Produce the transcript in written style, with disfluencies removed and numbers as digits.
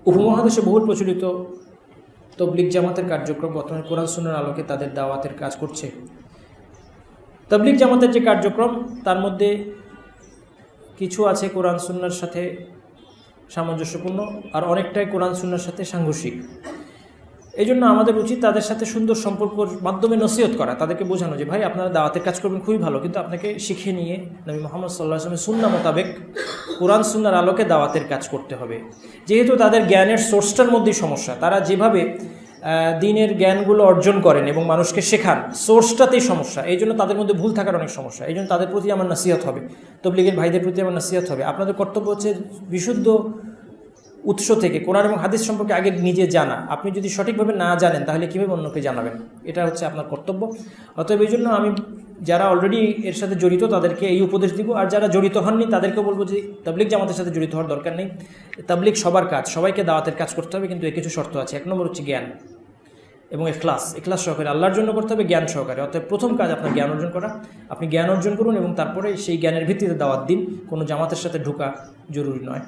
উপমহাদেশে বহুল প্রচলিত তবলিগ জামাতের কার্যক্রম বর্তমানে কোরআন সুন্নাহর আলোকে তাদের দাওয়াতের কাজ করছে। তবলিগ জামাতের যে কার্যক্রম তার মধ্যে কিছু আছে কোরআন সুন্নাহর সাথে সামঞ্জস্যপূর্ণ, আর অনেকটাই কোরআন সুন্নাহর সাথে সাংঘর্ষিক। এই জন্য আমাদের উচিত তাদের সাথে সুন্দর সম্পর্কর মাধ্যমে নসিহত করা, তাদেরকে বোঝানো যে ভাই আপনারা দাওয়াতের কাজ করবেন খুবই ভালো, কিন্তু আপনাকে শিখে নিয়ে নবী মুহাম্মদ সাল্লাল্লাহু আলাইহি ওয়াসাল্লামের সুন্নাহ মোতাবেক কোরআন সুন্নাহর আলোকে দাওয়াতের কাজ করতে হবে। যেহেতু তাদের জ্ঞানের সোর্সটার মধ্যেই সমস্যা, তারা যেভাবে দিনের জ্ঞানগুলো অর্জন করেন এবং মানুষকে শেখান সোর্সটাতেই সমস্যা, এই জন্য তাদের মধ্যে ভুল থাকার অনেক সমস্যা। এই জন্য তাদের প্রতি আমার নসিহত হবে, তবলিগের ভাইদের প্রতি আমার নসিহত হবে, আপনাদের কর্তব্য হচ্ছে বিশুদ্ধ উৎস থেকে কোরআন এবং হাদিস সম্পর্কে আগে নিজে জানা। আপনি যদি সঠিকভাবে না জানেন তাহলে কীভাবে অন্যকে জানাবেন? এটা হচ্ছে আপনার কর্তব্য। অতএব এই জন্য আমি যারা অলরেডি এর সাথে জড়িত তাদেরকে এই উপদেশ দিব, আর যারা জড়িত হননি তাদেরকেও বলবো যে তাবলিগ জামাতের সাথে জড়িত হওয়ার দরকার নেই। তাবলিগ সবার কাজ, সবাইকে দাওয়াতের কাজ করতে হবে, কিন্তু এর কিছু শর্ত আছে। 1 নম্বর হচ্ছে জ্ঞান এবং এখলাস সহকারে আল্লাহর জন্য করতে হবে, জ্ঞান সহকারে। অতএব প্রথম কাজ আপনার জ্ঞান অর্জন করা। আপনি জ্ঞান অর্জন করুন এবং তারপরে সেই জ্ঞানের ভিত্তিতে দাওয়াত দিন। কোনো জামাতের সাথে ঢোকা জরুরি নয়।